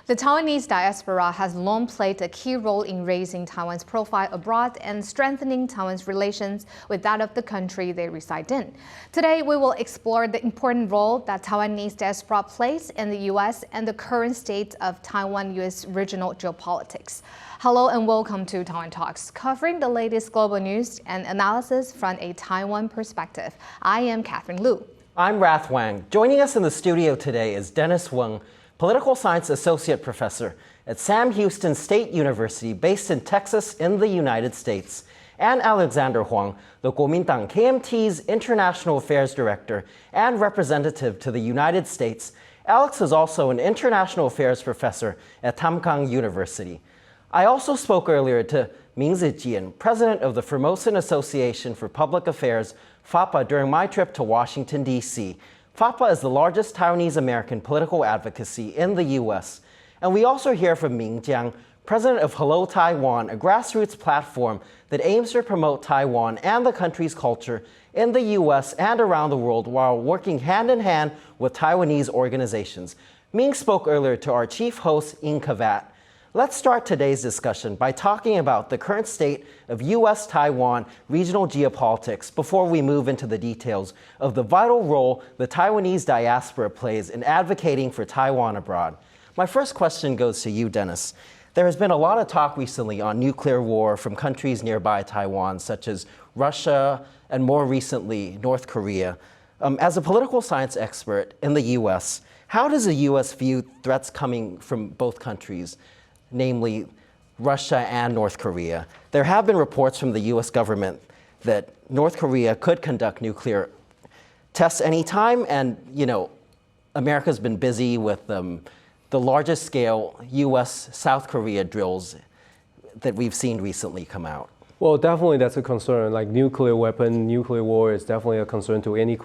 The Taiwanese diaspora has long played a key role in raising Taiwan's profile abroad and strengthening Taiwan's relations with that of the country they reside in. Today, we will explore the important role that Taiwanese diaspora plays in the U.S. and the current state of Taiwan-U.S. regional geopolitics. Hello and welcome to Taiwan Talks, covering the latest global news and analysis from a Taiwan perspective. I am Catherine Liu. I'm Rath Wang. Joining us in the studio today is Dennis Weng, Political Science Associate Professor at Sam Houston State University based in Texas in the United States, and Alexander Huang, the Kuomintang KMT's International Affairs Director and representative to the United States. Alex is also an International Affairs Professor at Tamkang University. I also spoke earlier to Ming Zijian, President of the Formosan Association for Public Affairs, FAPA, during my trip to Washington, D.C. FAPA is the largest Taiwanese American political advocacy in the U.S. And we also hear from Ming Jiang, President of Hello Taiwan, a grassroots platform that aims to promote Taiwan and the country's culture in the U.S. and around the world while working hand in hand with Taiwanese organizations. Ming spoke earlier to our chief host, Ing Kavat. Let's start today's discussion by talking about the current state of U.S.-Taiwan regional geopolitics before we move into the details of the vital role the Taiwanese diaspora plays in advocating for Taiwan abroad. My first question goes to you, Dennis. There has been a lot of talk recently on nuclear war from countries nearby Taiwan, such as Russia and more recently, North Korea. As a political science expert in the U.S., how does the U.S. view threats coming from both countries, namely Russia and North Korea? There have been reports from the U.S. government that North Korea could conduct nuclear tests anytime, and America's been busy with the largest scale U.S. South Korea drills that we've seen recently come out. Well, definitely that's a concern. Like nuclear war is definitely a concern to any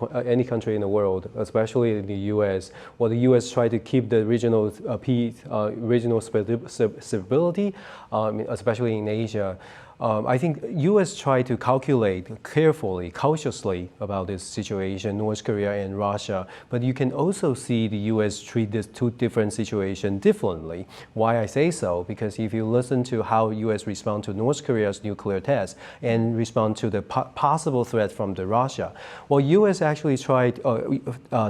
country in the world, especially in the U.S. Well, the U.S. try to keep the regional peace, regional stability, especially in Asia. I think U.S. try to calculate carefully, cautiously about this situation, North Korea and Russia. But you can also see the U.S. treat these two different situations differently. Why I say so? Because if you listen to how U.S. respond to North Korea's nuclear test and respond to the possible threat from the Russia, well, U.S. actually tried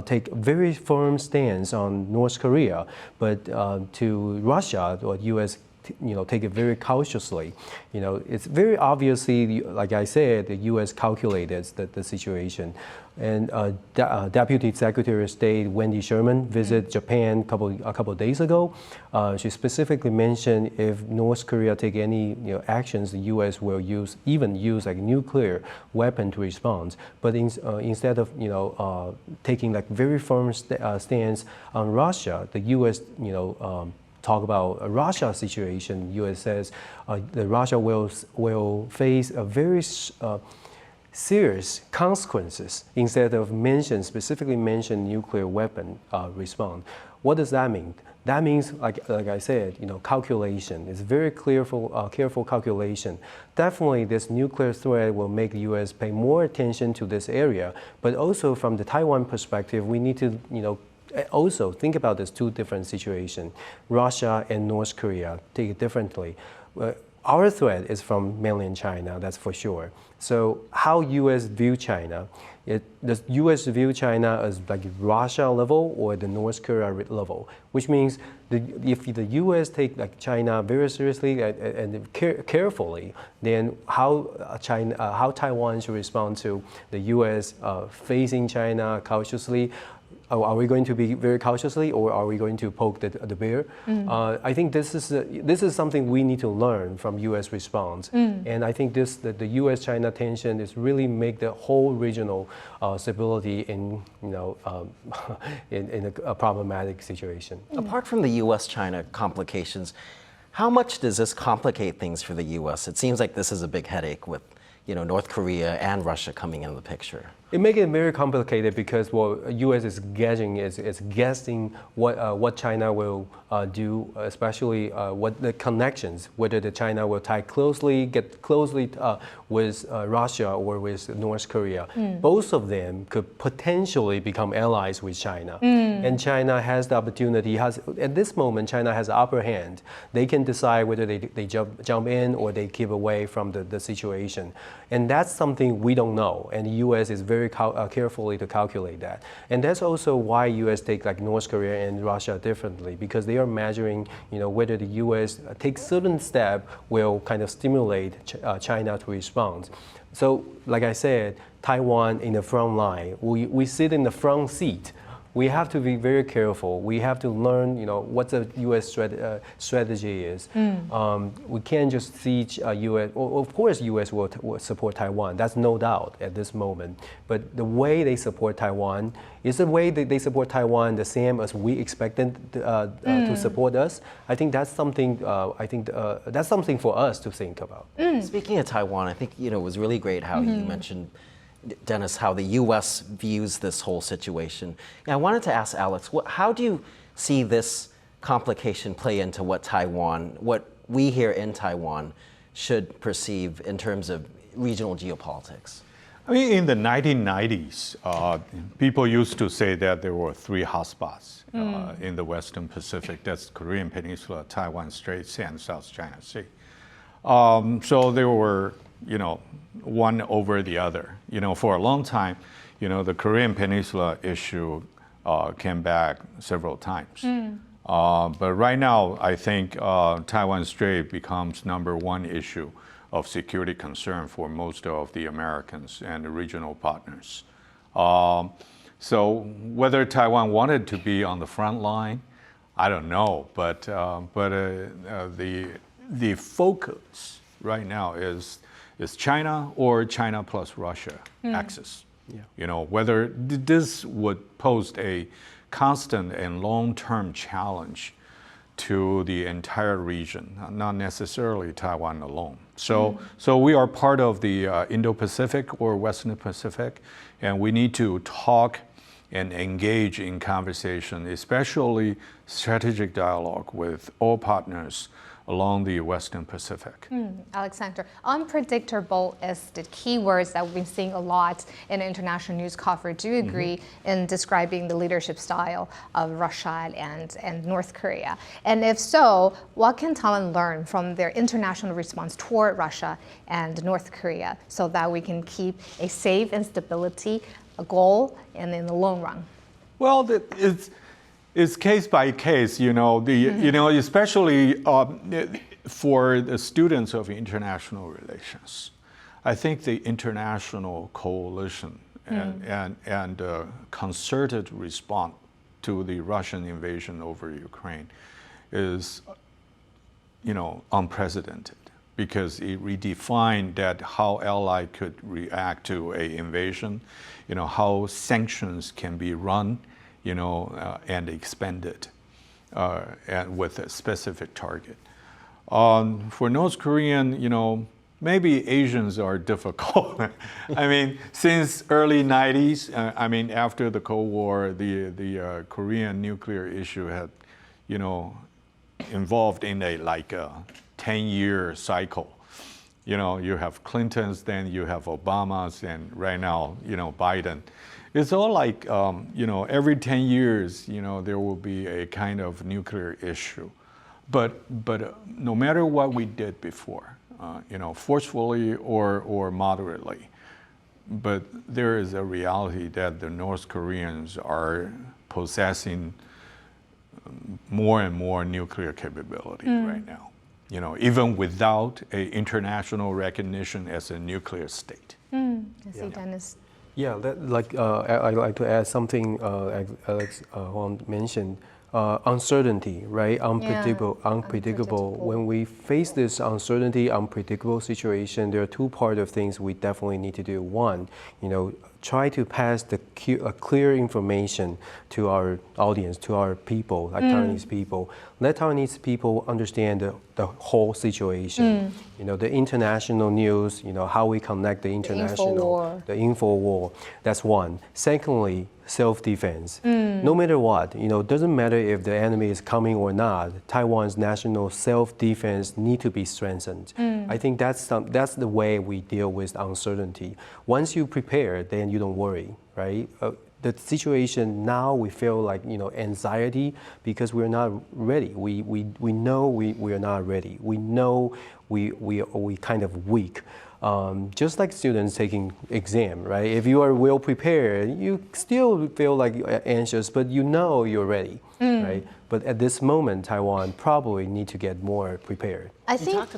take very firm stance on North Korea, but to Russia, or U.S. take it very cautiously. It's very obviously, like I said, the U.S. calculated the situation. And Deputy Secretary of State Wendy Sherman visited Japan a couple of days ago. She specifically mentioned if North Korea take any actions, the U.S. will even use like nuclear weapon to respond. But instead of taking like very firm stance on Russia, the U.S. talk about a Russia situation. U.S. says that Russia will face a very serious consequences instead of specifically mention nuclear weapon response. What does that mean? That means, like I said, calculation. It's very careful calculation. Definitely, this nuclear threat will make the U.S. pay more attention to this area. But also, from the Taiwan perspective, we need to, also think about these two different situations. Russia and North Korea, take it differently. Our threat is from mainland China, that's for sure. So how U.S. view China? Does U.S. view China as like Russia level or the North Korea level? Which means if the U.S. take like China very seriously and carefully, then how Taiwan should respond to the U.S. Facing China cautiously? Are we going to be very cautiously, or are we going to poke the bear? I think this is something we need to learn from U.S. response, and I think the U.S.-China tension is really make the whole regional stability in in a problematic situation. Apart from the U.S.-China complications, how much does this complicate things for the U.S.? It seems like this is a big headache with North Korea and Russia coming in the picture. It makes it very complicated because U.S. is guessing what China will do, especially what the connections, whether the China will get closely with Russia or with North Korea. Both of them could potentially become allies with China, and China has the opportunity. At this moment, China has the upper hand. They can decide whether they jump in or they keep away from the situation, and that's something we don't know. And the U.S. is very carefully to calculate that. And that's also why U.S. take like North Korea and Russia differently, because they are measuring, whether the U.S. takes certain step will kind of stimulate China to respond. So, like I said, Taiwan in the front line, we sit in the front seat. We have to be very careful. We have to learn, what the U.S. strategy is. We can't just see U.S. Of course, U.S. will support Taiwan. That's no doubt at this moment. But the way they support Taiwan is the way that they support Taiwan the same as we expect them to support us. I think that's something. That's something for us to think about. Speaking of Taiwan, I think it was really great how you mentioned, Dennis, how the U.S. views this whole situation. And I wanted to ask Alex, how do you see this complication play into what we here in Taiwan should perceive in terms of regional geopolitics? I mean, in the 1990s, people used to say that there were three hotspots in the Western Pacific. That's Korean Peninsula, Taiwan Straits, and South China Sea. So there were, one over the other. For a long time, the Korean Peninsula issue came back several times. But right now, I think Taiwan Strait becomes #1 issue of security concern for most of the Americans and the regional partners. So whether Taiwan wanted to be on the front line, I don't know. But the focus right now is China or China plus Russia axis. Whether this would pose a constant and long-term challenge to the entire region, not necessarily Taiwan alone. So we are part of the Indo-Pacific or Western Pacific, and we need to talk and engage in conversation, especially strategic dialogue with all partners along the Western Pacific. Alexander, unpredictable is the key words that we've been seeing a lot in international news coverage. Do you agree in describing the leadership style of Russia and North Korea? And if so, what can Taiwan learn from their international response toward Russia and North Korea so that we can keep a safe and stability, a goal, and in the long run? Well, it's case by case, especially for the students of international relations. I think the international coalition and concerted response to the Russian invasion over Ukraine is, unprecedented, because it redefined that how ally could react to an invasion, how sanctions can be run, and expanded and with a specific target. For North Korean, maybe Asians are difficult. I mean, since early 90s, after the Cold War, the Korean nuclear issue had, involved in a 10-year cycle. You have Clintons, then you have Obamas, and right now, Biden. It's all like, every 10 years, there will be a kind of nuclear issue. But no matter what we did before, forcefully or moderately, but there is a reality that the North Koreans are possessing more and more nuclear capability right now. Even without an international recognition as a nuclear state. I see, Dennis. Yeah, I'd like to add something Alex Huang mentioned. uncertainty, right? Unpredictable. Unpredictable. When we face this uncertainty, unpredictable situation, there are two part of things we definitely need to do. One, try to pass a clear information to our audience, to our people, like Taiwanese people. Let Taiwanese people understand the whole situation. The international news, how we connect the international, the info war. That's one. Secondly, self-defense. No matter what, doesn't matter if the enemy is coming or not, Taiwan's national self-defense need to be strengthened. I think that's the way we deal with uncertainty. Once you prepare, then you don't worry, right? The situation now, we feel like anxiety because we're not ready. We know we are not ready. We know we kind of weak. Just like students taking exam, right? If you are well prepared, you still feel like anxious, but you're ready, right? But at this moment, Taiwan probably need to get more prepared. I think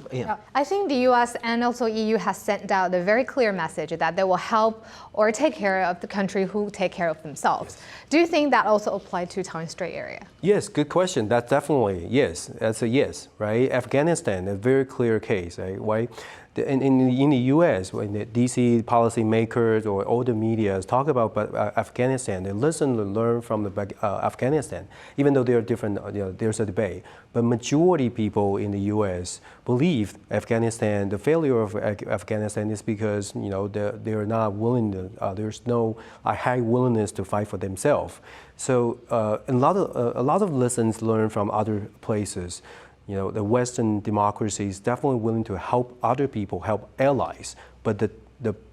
the U.S. and also EU has sent out a very clear message that they will help or take care of the country who take care of themselves. Yes. Do you think that also applied to Taiwan Strait area? Yes, good question. That's definitely yes. That's a yes, right? Afghanistan, a very clear case, right? In the U.S., when the D.C. policymakers or all the media talk about Afghanistan, they listen and learn from Afghanistan, even though there are different, there's a debate. But majority people in the U.S. believe the failure of Afghanistan is because they're not willing to, there's no high willingness to fight for themselves. So a lot of lessons learned from other places. The Western democracies definitely willing to help other people, help allies, but the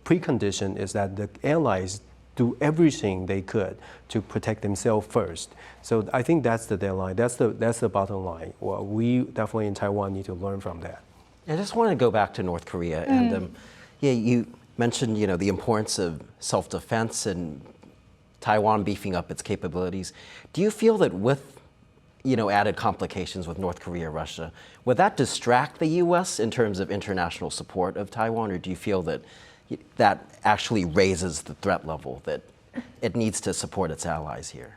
precondition is that the allies do everything they could to protect themselves first. So I think that's the deadline. That's the bottom line. Well, we definitely in Taiwan need to learn from that. I just want to go back to North Korea, and you mentioned the importance of self-defense and Taiwan beefing up its capabilities. Do you feel that with added complications with North Korea, Russia, would that distract the U.S. in terms of international support of Taiwan, or do you feel that that actually raises the threat level that it needs to support its allies here?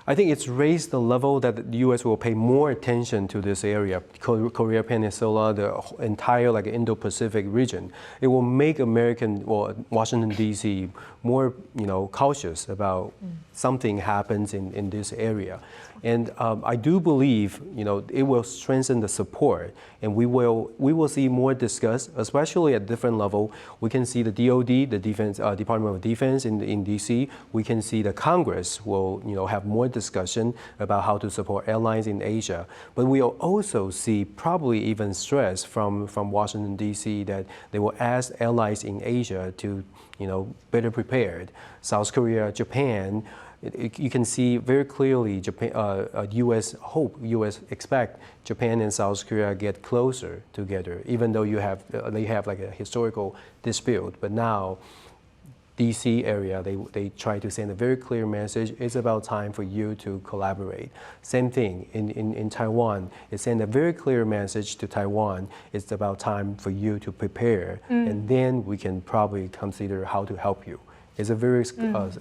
I think it's raised the level that the U.S. will pay more attention to this area, Korea Peninsula, the entire Indo-Pacific region. It will make Washington D.C. more cautious about something happens in this area. And I do believe it will strengthen the support, and we will see more discuss, especially at different level. We can see the DoD, the Defense Department of Defense in D.C. We can see the Congress will have more discussion about how to support allies in Asia. But we'll also see probably even stress from Washington D.C. that they will ask allies in Asia to better prepared. South Korea, Japan. You can see very clearly U.S. expect Japan and South Korea get closer together, even though they have a historical dispute. But now, D.C. area, they try to send a very clear message. It's about time for you to collaborate. Same thing in Taiwan. It sent a very clear message to Taiwan. It's about time for you to prepare, and then we can probably consider how to help you. It's a very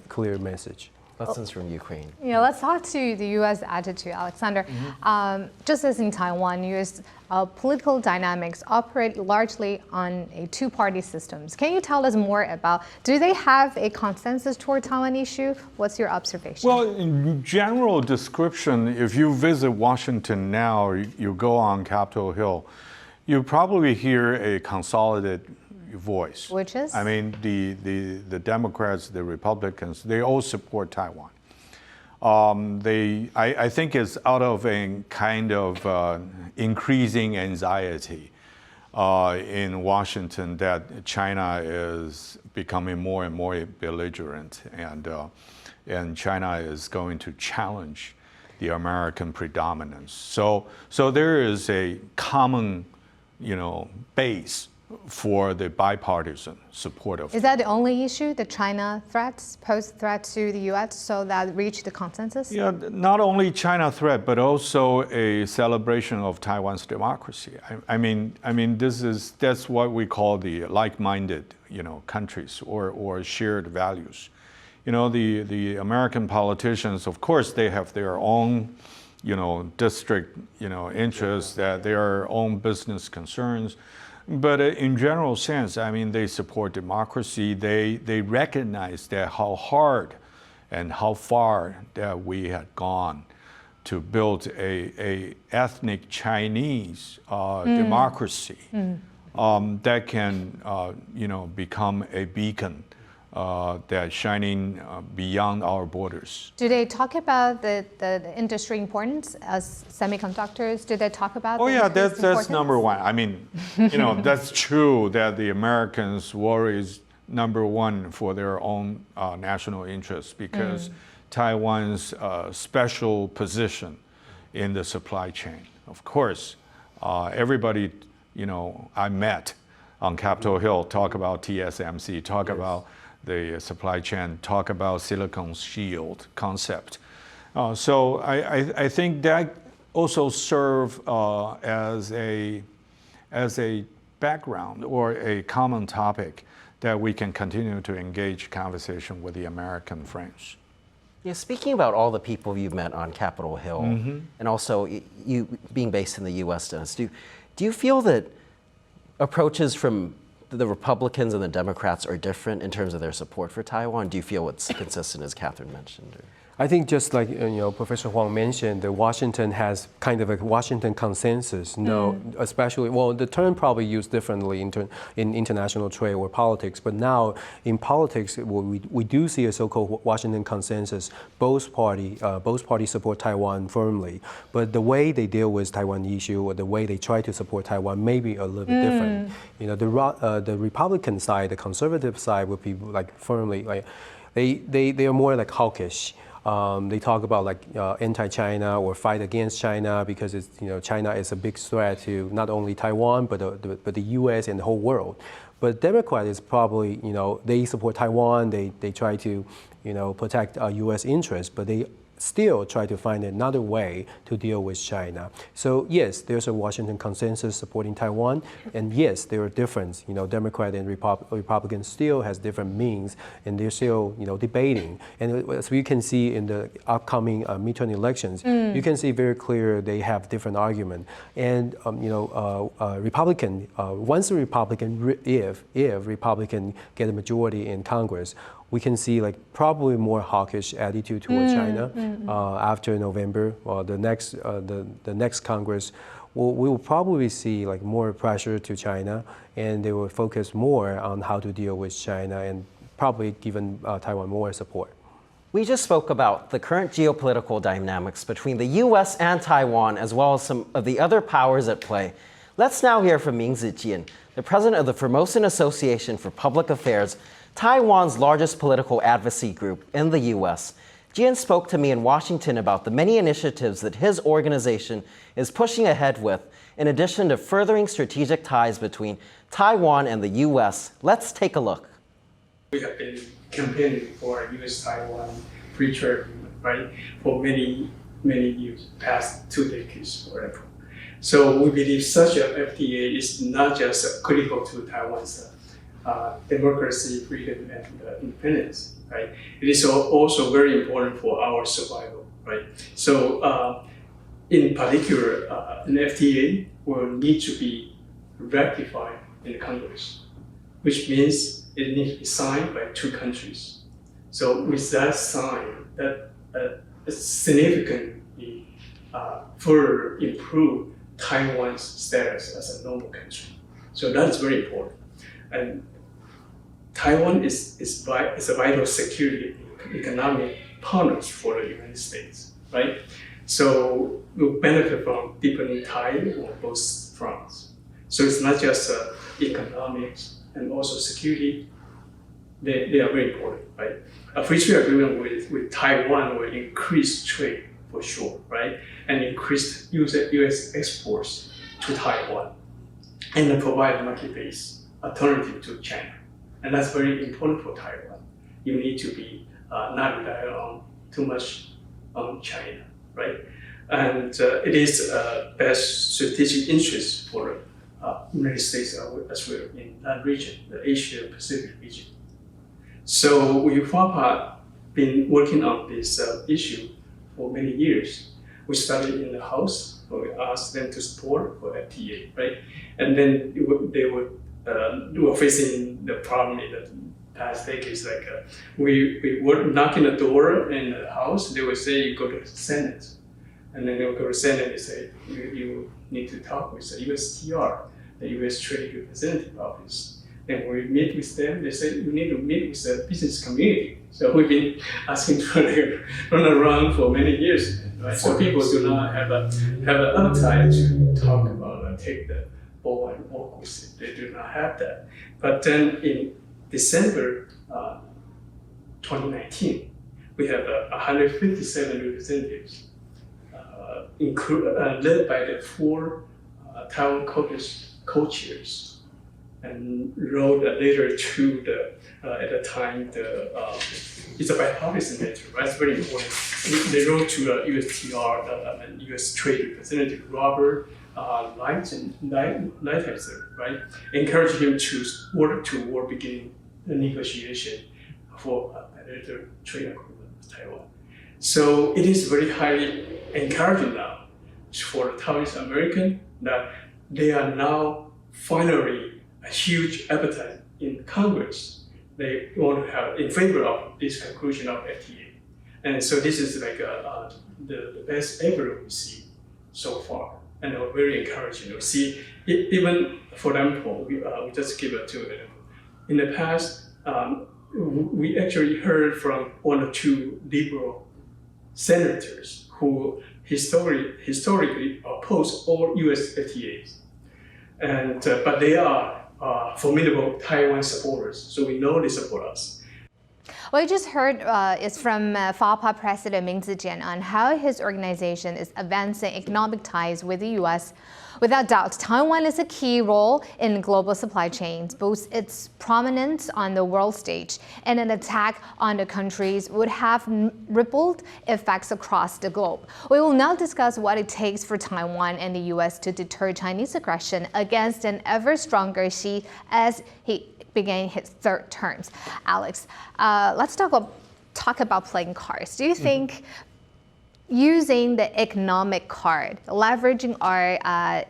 clear message. Lessons from Ukraine. Let's talk to the U.S. attitude, Alexander. Just as in Taiwan, U.S. Political dynamics operate largely on a two-party system. Can you tell us more about, do they have a consensus toward Taiwan issue? What's your observation? Well, in general description, if you visit Washington now, or you go on Capitol Hill, you probably hear a consolidated voice. Which is? I mean, the Democrats, the Republicans, they all support Taiwan. I think it's out of a kind of increasing anxiety in Washington that China is becoming more and more belligerent, and China is going to challenge the American predominance. So there is a common, base for the bipartisan support of. Is that the only issue, the China threats, pose threat to the U.S., so that reached the consensus? Yeah, not only China threat, but also a celebration of Taiwan's democracy. I mean, that's what we call the like-minded, countries or shared values. The American politicians, of course, they have their own district, interests, that their own business concerns. But in general sense, I mean, they support democracy. They recognize that how hard and how far that we had gone to build a ethnic Chinese democracy that can, become a beacon that's shining beyond our borders. Do they talk about the industry importance as semiconductors? Do they talk about? Oh yeah, that's importance? number one. I mean, that's true that the Americans worries number one for their own national interests because Taiwan's special position in the supply chain. Of course, everybody, I met on Capitol Hill talk about TSMC, talk about the supply chain, talk about silicon shield concept. So I think that also serve as a background or a common topic that we can continue to engage conversation with the American friends. Yeah, speaking about all the people you've met on Capitol Hill, and also you being based in the U.S., Dennis, do you feel that approaches from the Republicans and the Democrats are different in terms of their support for Taiwan? Do you feel it's consistent, as Catherine mentioned? Or? I think just like Professor Huang mentioned, that Washington has kind of a Washington consensus. Especially the term probably used differently in international trade or politics, but now in politics we do see a so-called Washington consensus. Both parties support Taiwan firmly, but the way they deal with Taiwan issue or the way they try to support Taiwan may be a little bit different. The Republican side, the conservative side, would be like firmly like they are more like hawkish. They talk about like anti-China or fight against China because it's, China is a big threat to not only Taiwan but the U.S. and the whole world. But Democrat is probably they support Taiwan. They try to protect U.S. interests, but they still try to find another way to deal with China. So yes, there's a Washington consensus supporting Taiwan, and yes, there are differences. Democrat and Republican still has different means, and they're still debating. And as we can see in the upcoming midterm elections, you can see very clear they have different argument. And Republican, once the Republican, if Republican get a majority in Congress, we can see like probably more hawkish attitude toward China after November. The next Congress, we will probably see like more pressure to China, and they will focus more on how to deal with China and probably given Taiwan more support. We just spoke about the current geopolitical dynamics between the U.S. and Taiwan, as well as some of the other powers at play. Let's now hear from Ming Zijian, the president of the Formosan Association for Public Affairs, Taiwan's largest political advocacy group in the U.S. Jian spoke to me in Washington about the many initiatives that his organization is pushing ahead with, in addition to furthering strategic ties between Taiwan and the U.S. Let's take a look. We have been campaigning for a U.S.-Taiwan free trade agreement, right, for many years, past 2 decades, whatever. So we believe such a FTA is not just critical to Taiwan's democracy, freedom, and independence, right? It is also very important for our survival, right? So, in particular, an FTA will need to be ratified in Congress, which means it needs to be signed by 2 countries. So, with that sign, that significantly further improve Taiwan's status as a normal country. So that is very important. And Taiwan is a vital security economic partner for the United States, right? So we'll benefit from deepening ties on both fronts. So it's not just economics and also security. They are very important, right? A free trade agreement with Taiwan will increase trade for sure, right? And increase U.S. exports to Taiwan and provide market-based alternative to China. And that's very important for Taiwan. You need to be not rely on too much on China, right? And it is best strategic interest for United States as well in that region, the Asia-Pacific region. So we've been working on this issue for many years. we started in the House. We asked them to support for FTA, right? And then they were facing the problem in the past decades. Like we were knocking the door in the House. They would say you go to the Senate, and then they would go to the Senate. They say you need to talk with the USTR, the U.S. Trade Representative Office. And when we meet with them, they say you need to meet with the business community. So we've been asking for them run around for many years, right? So people do not have an appetite to talk about take the ball and walk with it. They do not have that. But then in December 2019, we have 157 representatives, led by the 4 Taiwan Caucus co-chairs, and wrote a letter to the at the time it's a bipartisan letter, right? It's very important. They wrote to USTR and U.S. Trade Representative Robert Lighthizer, right? Encouraging him to work toward beginning the negotiation for a better trade agreement with Taiwan. So it is very highly encouraging now for the Taiwanese American that they are now finally a huge appetite in Congress. They want to have in favor of this conclusion of FTA. And so this is like the best ever we see so far, and very encouraging. We see, even for example, we just give it to them. In the past, we actually heard from 1 or 2 liberal senators who historically oppose all U.S. FTAs. And but they are formidable Taiwan supporters, so we know they support us. What you just heard is from FAPA President Ming Zijian on how his organization is advancing economic ties with the U.S. Without doubt, Taiwan is a key role in global supply chains, boosts its prominence on the world stage, and an attack on the countries would have rippled effects across the globe. We will now discuss what it takes for Taiwan and the U.S. to deter Chinese aggression against an ever stronger Xi as he began his 3rd term. Alex, let's talk about playing cards. Do you think using the economic card, leveraging our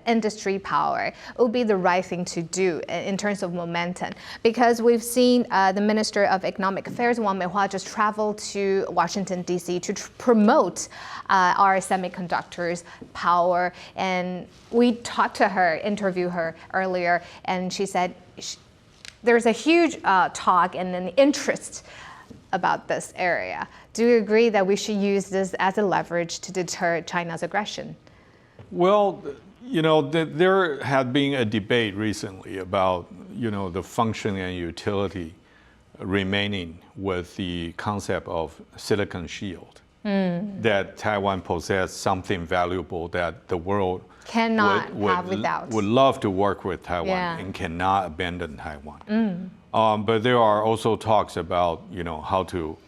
industry power, would be the right thing to do in terms of momentum? Because we've seen the Minister of Economic Affairs, Wang just traveled to Washington, D.C. to promote our semiconductors power. And we talked to her, interviewed her earlier, and she said there's a huge talk and an interest about this area. Do you agree that we should use this as a leverage to deter China's aggression? Well, there had been a debate recently about, the function and utility remaining with the concept of silicon shield. That Taiwan possesses something valuable that the world would love to work with Taiwan and cannot abandon Taiwan. But there are also talks about how to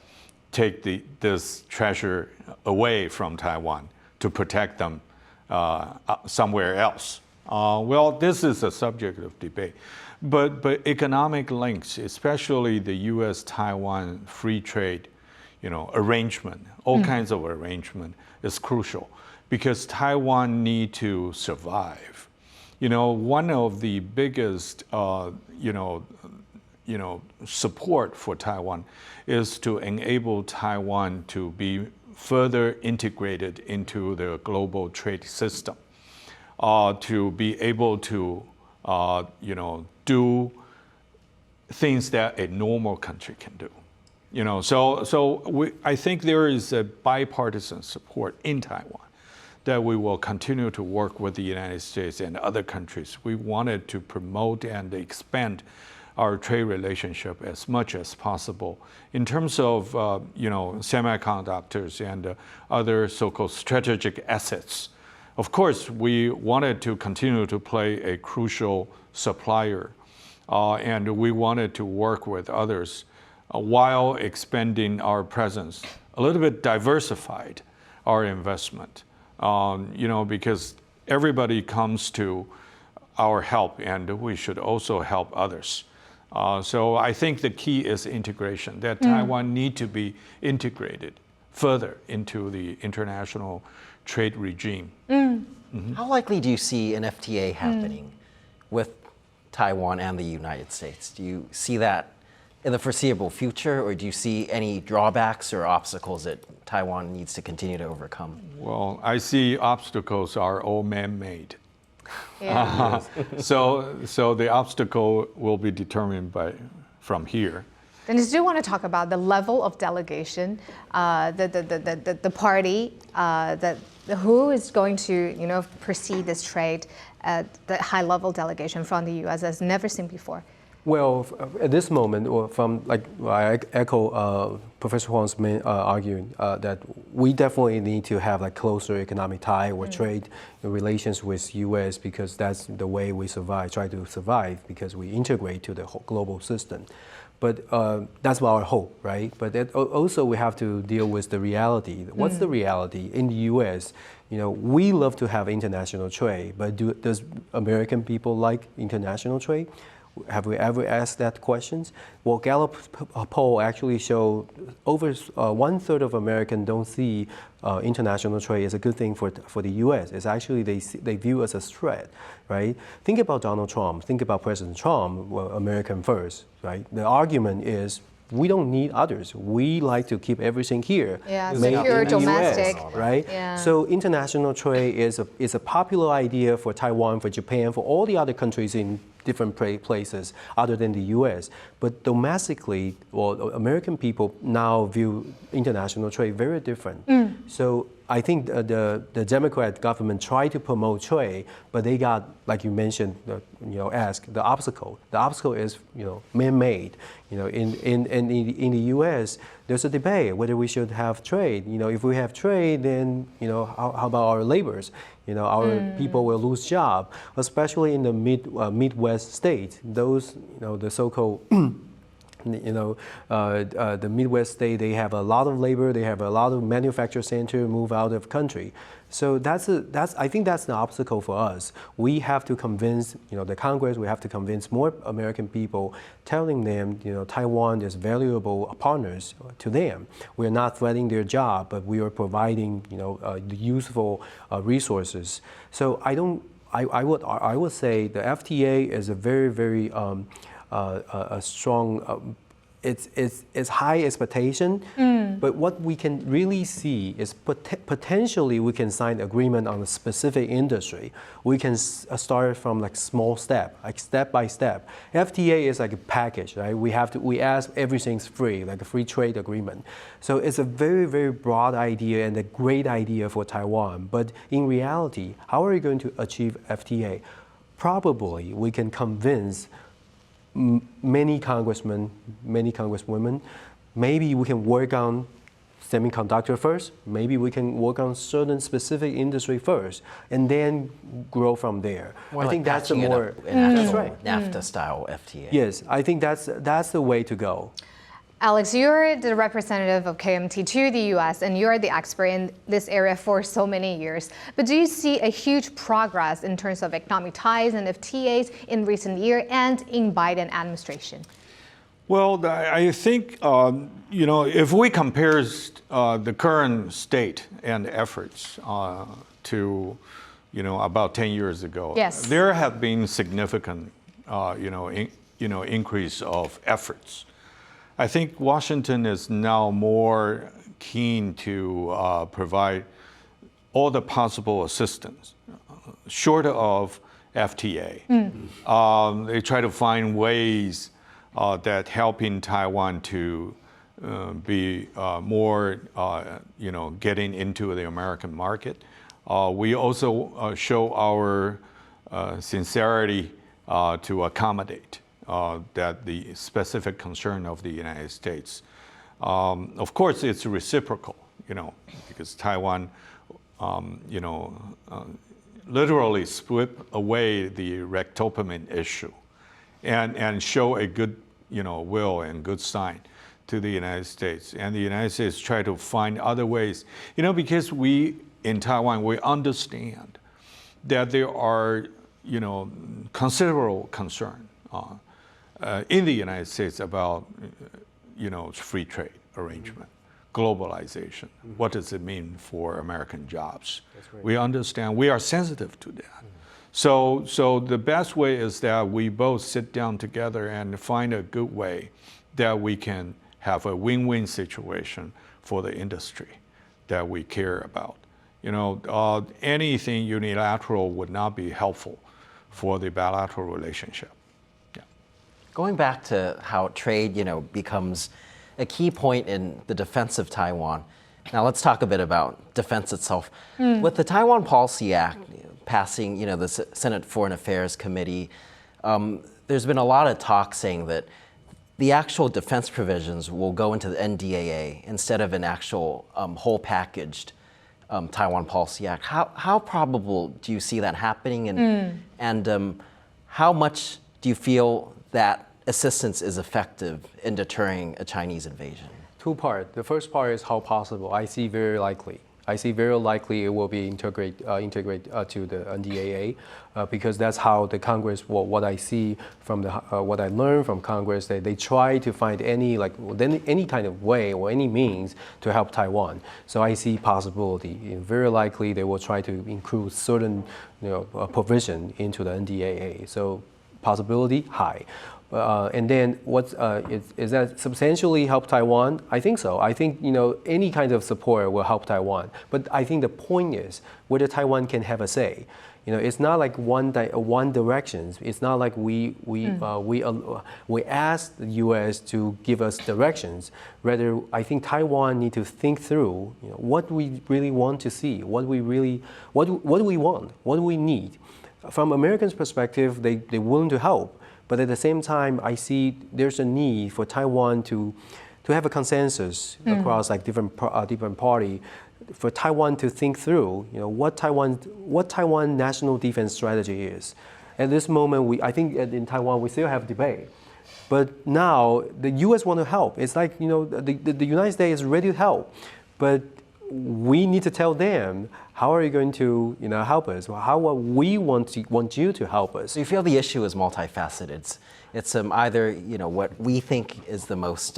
take this treasure away from Taiwan to protect them somewhere else. Well, this is a subject of debate. But economic links, especially the U.S.-Taiwan free trade arrangement, all kinds of arrangement, is crucial because Taiwan need to survive. One of the biggest support for Taiwan is to enable Taiwan to be further integrated into the global trade system, to be able to do things that a normal country can do. I think there is a bipartisan support in Taiwan that we will continue to work with the United States and other countries. We wanted to promote and expand our trade relationship as much as possible. In terms of semiconductors and other so-called strategic assets, of course, we wanted to continue to play a crucial supplier, and we wanted to work with others while expanding our presence, a little bit diversified our investment, because everybody comes to our help and we should also help others. So I think the key is integration, that Taiwan need to be integrated further into the international trade regime. How likely do you see an FTA happening with Taiwan and the United States? Do you see that in the foreseeable future, or do you see any drawbacks or obstacles that Taiwan needs to continue to overcome? Well, I see obstacles are all man-made. Yeah. So the obstacle will be determined from here. Then I do want to talk about the level of delegation, the party, who is going to proceed this trade, the high-level delegation from the U.S. as never seen before. Well, at this moment, or I echo Professor Huang's main argument that we definitely need to have closer economic tie or trade relations with U.S. because that's the way we try to survive because we integrate to the whole global system. But that's our hope, right? But also we have to deal with the reality. What's the reality in the U.S.? We love to have international trade, but does American people like international trade? Have we ever asked that questions? Well, Gallup poll actually showed over 1/3 of Americans don't see international trade as a good thing for the U.S. It's actually they view us as a threat, right? Think about Donald Trump. Think about President Trump. Well, American first, right? The argument is we don't need others. We like to keep everything here. Yeah, made secure in the domestic. US, right? Yeah. So international trade is a popular idea for Taiwan, for Japan, for all the other countries in different places other than the U.S. But domestically, well, American people now view international trade very different. So I think the Democrat government tried to promote trade, but they got, like you mentioned, asked the obstacle. The obstacle is, man-made. In the U.S., there's a debate whether we should have trade. If we have trade, then how about our laborers? Our people will lose job, especially in the Midwest states. Those, the so-called, the Midwest state, they have a lot of labor, they have a lot of manufacturing center move out of country. So I think that's the obstacle for us. We have to convince, the Congress, we have to convince more American people, telling them, Taiwan is valuable partners to them. We're not threatening their job, but we are providing, the useful resources. So I would say the FTA is a very, very a strong. It's high expectation, but what we can really see is potentially we can sign agreement on a specific industry. We can start from small step by step. FTA is like a package, right? We ask everything's free, like a free trade agreement. So it's a very, very broad idea and a great idea for Taiwan. But in reality, how are we going to achieve FTA? Probably we can convince many congressmen, many congresswomen, maybe we can work on semiconductor first, maybe we can work on certain specific industry first, and then grow from there. More I think that's a patching it more up in actual that's right. NAFTA-style FTA. Yes, I think that's the way to go. Alex, you're the representative of KMT to the U.S. and you're the expert in this area for so many years. But do you see a huge progress in terms of economic ties and FTAs in recent years and in Biden administration? Well, I think, if we compare the current state and efforts to, about 10 years ago, yes, there have been significant, increase of efforts. I think Washington is now more keen to provide all the possible assistance, short of FTA. They try to find ways that helping Taiwan to be more, getting into the American market. We also show our sincerity to accommodate that the specific concern of the United States. Of course, it's reciprocal, because Taiwan, literally sweep away the rectopamine issue and show a good, will and good sign to the United States. And the United States try to find other ways, because we, in Taiwan, we understand that there are, considerable concern in the United States about, free trade arrangement, globalization. What does it mean for American jobs? We understand, we are sensitive to that. So the best way is that we both sit down together and find a good way that we can have a win-win situation for the industry that we care about. Anything unilateral would not be helpful for the bilateral relationship. Going back to how trade, becomes a key point in the defense of Taiwan. Now let's talk a bit about defense itself. With the Taiwan Policy Act passing, the Senate Foreign Affairs Committee, there's been a lot of talk saying that the actual defense provisions will go into the NDAA instead of an actual whole packaged Taiwan Policy Act. How probable do you see that happening, and how much do you feel that assistance is effective in deterring a Chinese invasion? Two parts. The first part is how possible. I see very likely it will be integrate to the NDAA because that's how the Congress. What I see from what I learned from Congress, they try to find any kind of way or any means to help Taiwan. So I see possibility. Very likely they will try to include certain provision into the NDAA. So possibility high. And then is that substantially help Taiwan? I think so. I think any kind of support will help Taiwan. But I think the point is whether Taiwan can have a say. It's not like one direction. It's not like we ask the U.S. to give us directions. Rather, I think Taiwan need to think through what we really want to see, what do we want, what do we need. From Americans' perspective, they're willing to help. But at the same time, I see there's a need for Taiwan to have a consensus across different party, for Taiwan to think through, what Taiwan national defense strategy is. At this moment, I think in Taiwan we still have debate. But now the U.S. want to help. It's like the United States is ready to help, but we need to tell them how are you going to help us? How we want you to help us? So you feel the issue is multifaceted. It's either what we think is the most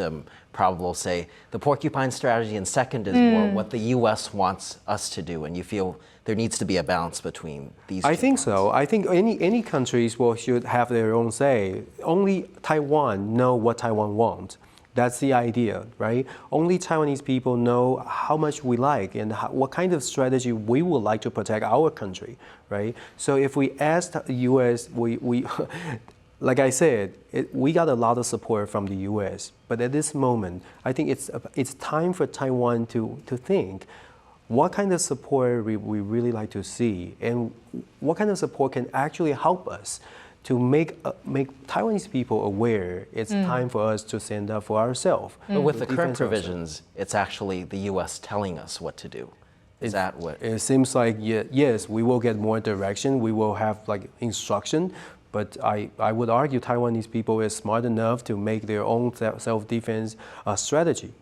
probable, say the porcupine strategy, and second is more what the U.S. wants us to do. And you feel there needs to be a balance between these. I think so. I think any countries should have their own say. Only Taiwan know what Taiwan wants. That's the idea, right? Only Taiwanese people know how much we like and what kind of strategy we would like to protect our country, right? So if we ask the U.S., we like I said, we got a lot of support from the U.S. But at this moment, I think it's time for Taiwan to think what kind of support we really like to see and what kind of support can actually help us to make Taiwanese people aware it's time for us to stand up for ourselves. But with the current provisions, it's actually the U.S. telling us what to do. Is that what? It seems like, yes, we will get more direction, we will have instruction, but I would argue Taiwanese people is smart enough to make their own self-defense strategy.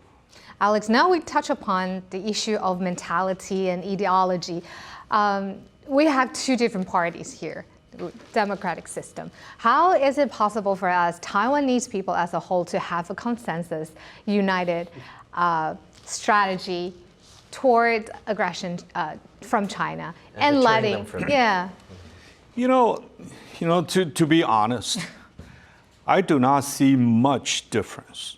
Alex, now we touch upon the issue of mentality and ideology. We have two different parties here. Democratic system. How is it possible for us, Taiwanese people as a whole, to have a consensus, united strategy toward aggression from China and letting, to be honest, I do not see much difference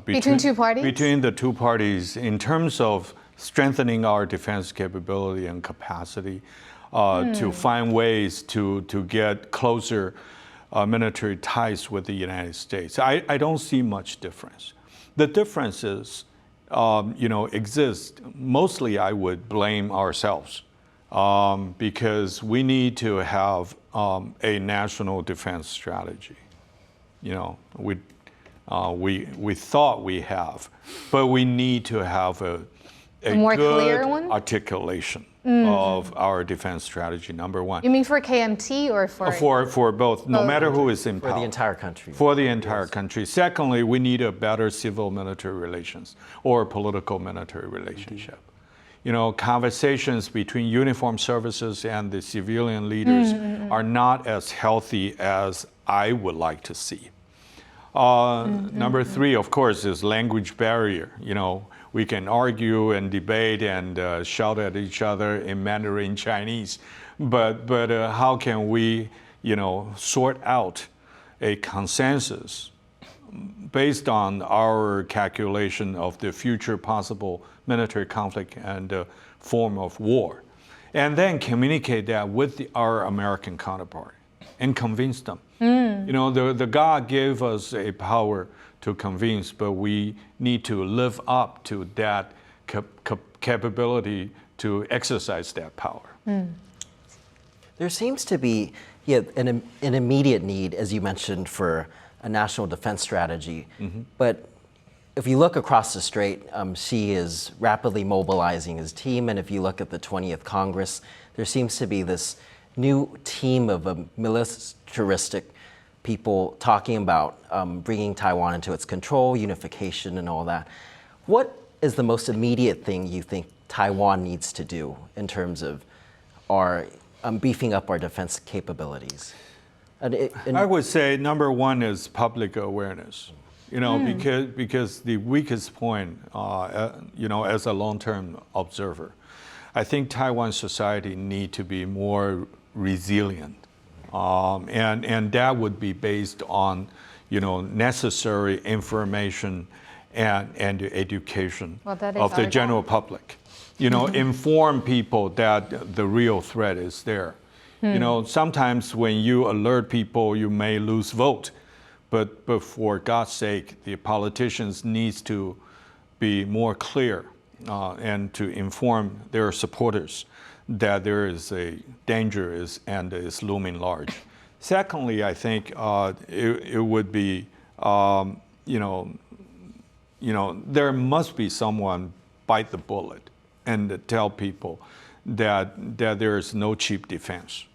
between two parties? Between the two parties in terms of strengthening our defense capability and capacity. To find ways to get closer military ties with the United States. I don't see much difference. The differences, exist. Mostly I would blame ourselves because we need to have a national defense strategy. We thought we have, but we need to have a more good clear one? Articulation of our defense strategy, number one. You mean for KMT or for? For both, no matter who is in power. For the entire country. For the entire country. Secondly, we need a better civil-military relations or political-military relationship. Conversations between uniformed services and the civilian leaders are not as healthy as I would like to see. Number three, of course, is language barrier. we can argue and debate and shout at each other in Mandarin Chinese, but how can we, sort out a consensus based on our calculation of the future possible military conflict and form of war, and then communicate that with our American counterpart and convince them. The God gave us a power to convince, but we need to live up to that capability to exercise that power. There seems to be an immediate need, as you mentioned, for a national defense strategy. But if you look across the strait, Xi is rapidly mobilizing his team. And if you look at the 20th Congress, there seems to be this new team of militaristic people talking about bringing Taiwan into its control, unification, and all that. What is the most immediate thing you think Taiwan needs to do in terms of our beefing up our defense capabilities? I would say number one is public awareness. Because the weakest point, as a long-term observer, I think Taiwan society need to be more resilient, and that would be based on, necessary information and education of the general public. Inform people that the real threat is there. Sometimes when you alert people, you may lose vote. But for God's sake, the politicians needs to be more clear and to inform their supporters that there is a danger and is looming large. Secondly, I think it would be, there must be someone bite the bullet and tell people that there is no cheap defense.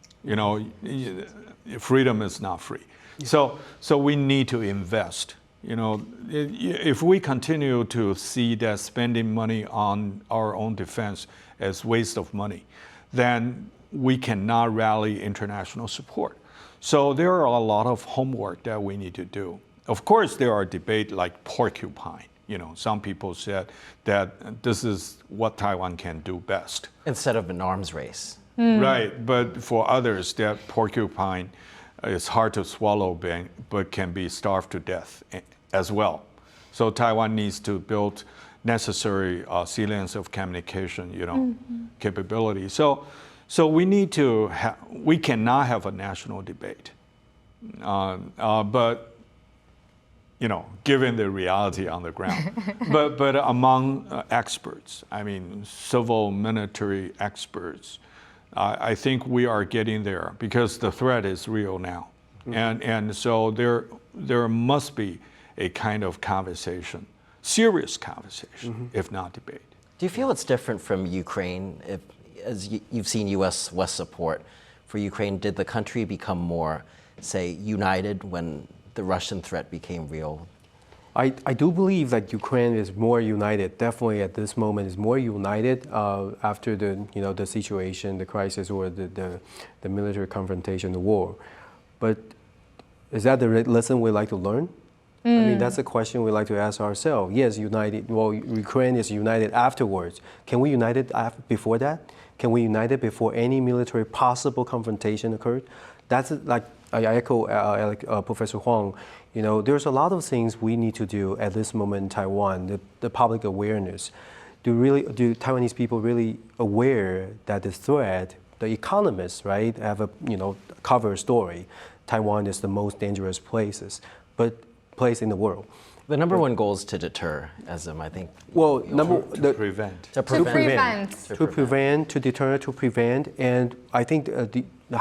Freedom is not free. So we need to invest. If we continue to see that spending money on our own defense as waste of money, then we cannot rally international support. So there are a lot of homework that we need to do. Of course, there are debates like porcupine. Some people said that this is what Taiwan can do best. Instead of an arms race. Right, but for others, that porcupine is hard to swallow, but can be starved to death as well. So Taiwan needs to build necessary sea-lanes of communication, capability. So we need to we cannot have a national debate, but given the reality on the ground, but among experts, civil military experts. I think we are getting there because the threat is real now. And so there must be a kind of conversation, serious conversation, if not debate. Do you feel it's different from Ukraine? As you've seen U.S. West support for Ukraine, did the country become more, say, united when the Russian threat became real? I do believe that Ukraine is more united. Definitely at this moment is more united after the situation, the crisis, or the military confrontation, the war. But is that the lesson we like to learn? That's a question we like to ask ourselves. Yes, united. Well, Ukraine is united afterwards. Can we unite it before that? Can we unite it before any military possible confrontation occurred? That's like I echo Professor Huang. There's a lot of things we need to do at this moment in Taiwan. The public awareness. Do Taiwanese people really aware that the threat? The economists, right, have a cover story. Taiwan is the most dangerous place in the world. The number one goal is to deter, as I think. Well, to prevent. To prevent, to deter, to prevent, and I think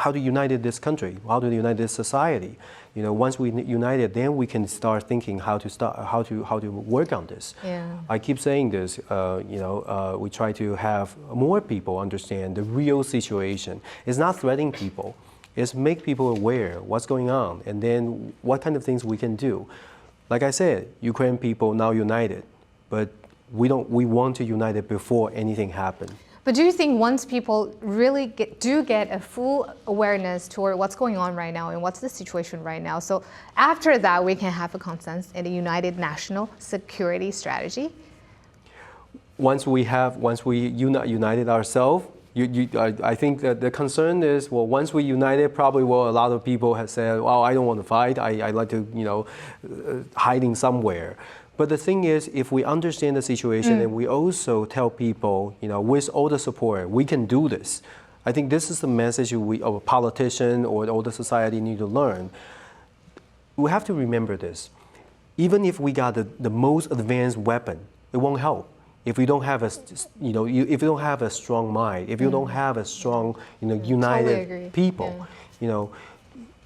how to unite this country, how to unite this society. Once we unite it, then we can start thinking how to work on this. Yeah. I keep saying this. We try to have more people understand the real situation. It's not threatening people. It's make people aware what's going on, and then what kind of things we can do. Like I said, Ukraine people now united, but we want to unite it before anything happens. But do you think once people really get a full awareness toward what's going on right now and what's the situation right now, so after that we can have a consensus in a united national security strategy? once we united ourselves, I think that the concern is, well, once we united, probably a lot of people have said, well, I don't want to fight. I like to, hiding somewhere. But the thing is, if we understand the situation and we also tell people, with all the support, we can do this. I think this is the message a politician or all the society need to learn. We have to remember this. Even if we got the most advanced weapon, it won't help. If we don't have if you don't have a strong mind, if you don't have a strong, united totally people,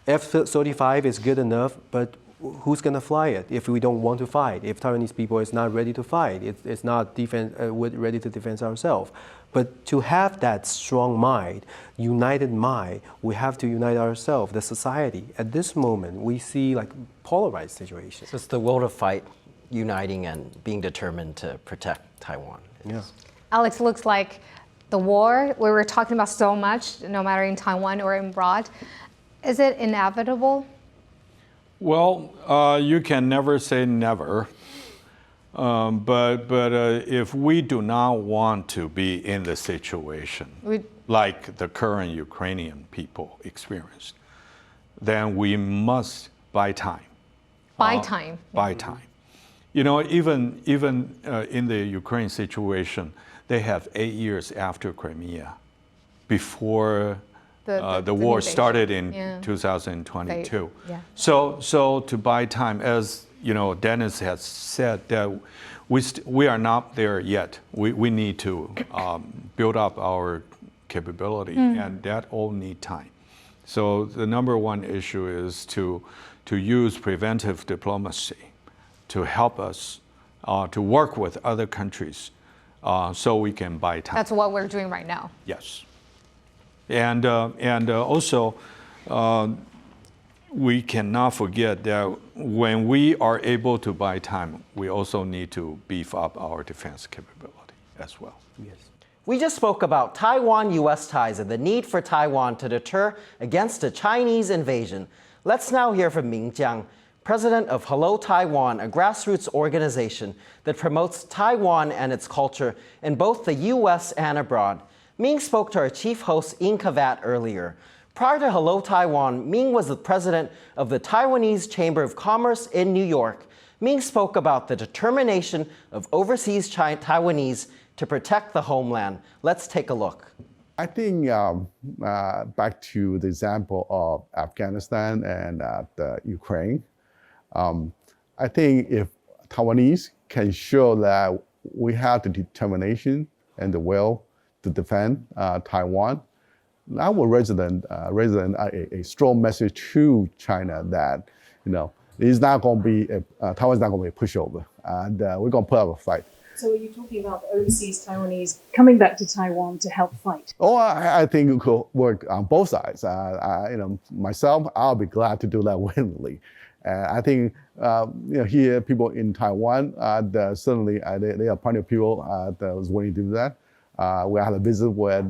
F-35 is good enough, but who's going to fly it if we don't want to fight? If Taiwanese people is not ready to fight, it's not ready to defend ourselves. But to have that strong mind, united mind, we have to unite ourselves, the society. At this moment, we see like polarized situations. So it's the will to fight, uniting and being determined to protect Taiwan. Yeah. Alex, looks like the war we were talking about so much, no matter in Taiwan or abroad, is it inevitable? Well, you can never say never. But if we do not want to be in the situation like the current Ukrainian people experienced, then we must buy time. Buy time. Buy time. Even in the Ukraine situation, they have 8 years after Crimea, before the war started in 2022. So to buy time, as Dennis has said, that we are not there yet. We need to build up our capability, and that all need time. So the number one issue is to use preventive diplomacy to help us to work with other countries so we can buy time. That's what we're doing right now. Yes. And also, we cannot forget that when we are able to buy time, we also need to beef up our defense capability as well. Yes. We just spoke about Taiwan-U.S. ties and the need for Taiwan to deter against a Chinese invasion. Let's now hear from Ming Jiang, president of Hello Taiwan, a grassroots organization that promotes Taiwan and its culture in both the U.S. and abroad. Ming spoke to our chief host, Ying Kavat, earlier. Prior to Hello Taiwan, Ming was the president of the Taiwanese Chamber of Commerce in New York. Ming spoke about the determination of overseas Taiwanese to protect the homeland. Let's take a look. I think back to the example of Afghanistan and Ukraine, I think if Taiwanese can show that we have the determination and the will to defend Taiwan, that will resonate a strong message to China that it's not going to be Taiwan's not going to be a pushover, and we're going to put up a fight. So are you talking about overseas Taiwanese coming back to Taiwan to help fight? Oh, I think it could work on both sides. Myself, I'll be glad to do that willingly. I think here people in Taiwan, certainly there are plenty of people that was willing to do that. We had a visit with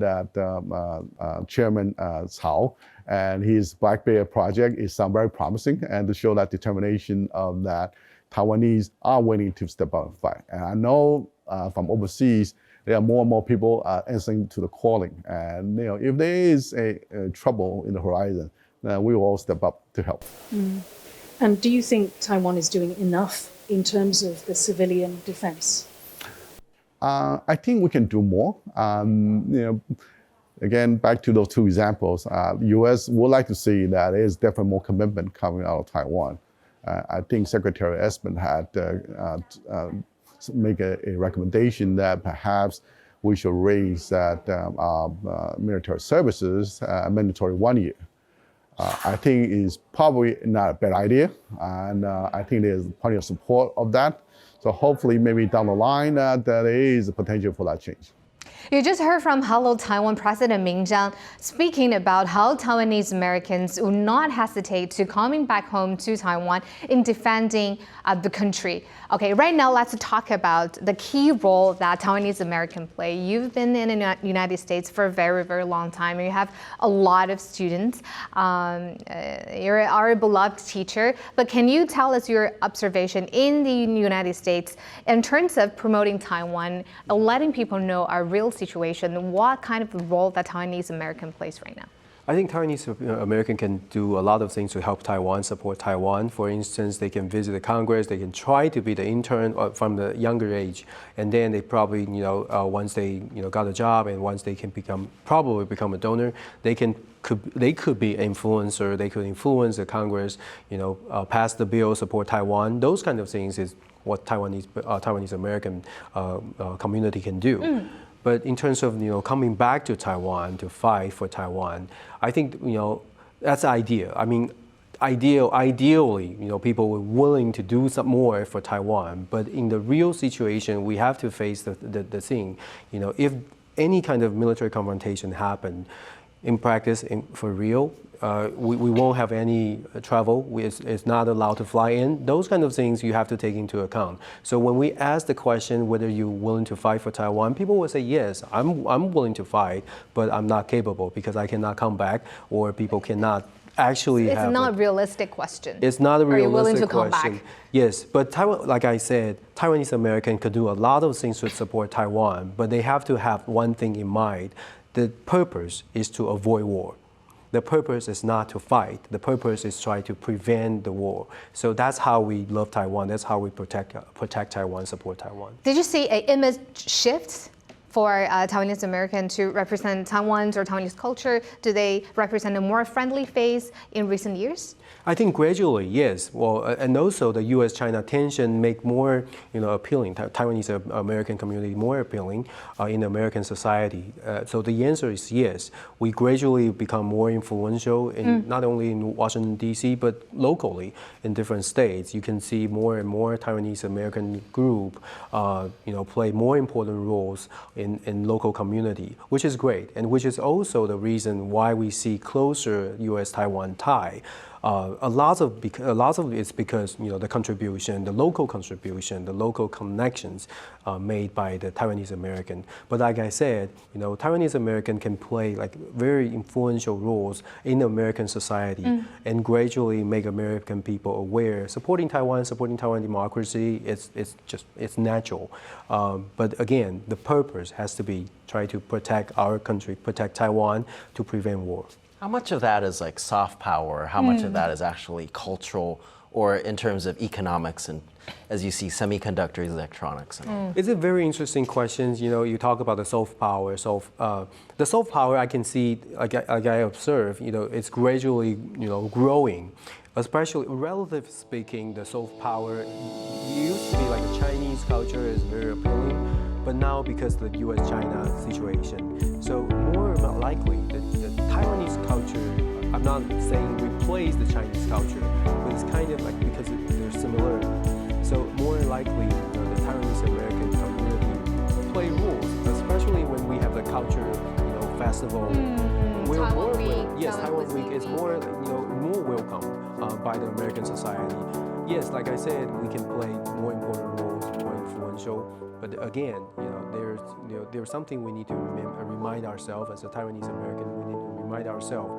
Chairman Cao, and his Black Bear project is very promising, and to show that determination of that Taiwanese are willing to step up and fight. And I know from overseas, there are more and more people answering to the calling. And if there is a trouble in the horizon, we will all step up to help. And do you think Taiwan is doing enough in terms of the civilian defense? I think we can do more. Again, back to those two examples, the U.S. would like to see that there is definitely more commitment coming out of Taiwan. I think Secretary Espen had make a recommendation that perhaps we should raise that military services mandatory 1 year. I think it's probably not a bad idea, and I think there's plenty of support of that. So hopefully, maybe down the line, there is a potential for that change. You just heard from Hello Taiwan President Ming Zhang speaking about how Taiwanese Americans will not hesitate to coming back home to Taiwan in defending the country. Okay, right now let's talk about the key role that Taiwanese Americans play. You've been in the United States for a very, very long time. You have a lot of students. You're our beloved teacher, but can you tell us your observation in the United States in terms of promoting Taiwan, letting people know our real situation, what kind of role that Taiwanese American plays right now? I think Taiwanese American can do a lot of things to help Taiwan, support Taiwan. For instance, they can visit the Congress, they can try to be the intern from the younger age, and then they probably, once they, got a job and once they can probably become a donor, they could be influencer, they could influence the Congress, pass the bill, support Taiwan. Those kind of things is what Taiwanese American community can do. But in terms of coming back to Taiwan to fight for Taiwan, I think that's the idea. I mean, ideally, people were willing to do some more for Taiwan. But in the real situation, we have to face the thing. If any kind of military confrontation happened, in practice, for real, we won't have any travel. It's not allowed to fly in. Those kind of things you have to take into account. So when we ask the question whether you're willing to fight for Taiwan, people will say, yes, I'm willing to fight, but I'm not capable because I cannot come back, or people cannot actually It's not a realistic question. It's not a realistic question. Are you willing to come question. Back? Yes, but Taiwan, like I said, Taiwanese American could do a lot of things to support Taiwan, but they have to have one thing in mind. The purpose is to avoid war. The purpose is not to fight. The purpose is try to prevent the war. So that's how we love Taiwan. That's how we protect Taiwan, support Taiwan. Did you see an image shift for Taiwanese American to represent Taiwan's or Taiwanese culture? Do they represent a more friendly face in recent years? I think gradually, yes. Well, and also the U.S.-China tension make more, appealing, Taiwanese American community more appealing in American society. So the answer is yes. We gradually become more influential in not only in Washington D.C. but locally in different states. You can see more and more Taiwanese American group, play more important roles in local community, which is great, and which is also the reason why we see closer U.S.-Taiwan tie. A lot of it's because the contribution, the local contribution, the local connections made by the Taiwanese American. But like I said, Taiwanese American can play like very influential roles in American society and gradually make American people aware. Supporting Taiwan democracy, it's natural. But again, the purpose has to be try to protect our country, protect Taiwan to prevent war. How much of that is like soft power? How much of that is actually cultural, or in terms of economics and, as you see, semiconductors, electronics? And all? It's a very interesting question. You talk about the soft power. The soft power I can see, like I observe, it's gradually, growing. Especially, relatively speaking, the soft power used to be like the Chinese culture is very appealing, but now because of the U.S.-China situation, so more likely the Taiwanese culture, I'm not saying replace the Chinese culture, but it's kind of like because they're similar. So more likely the Taiwanese American community play roles, especially when we have the culture, festival. We're Taiwan more Week. Yes, Taiwan Week is more, more welcome by the American society. Yes, like I said, we can play more important roles, more influential. But again, there's something we need to remind ourselves as a Taiwanese American. We need to remind ourselves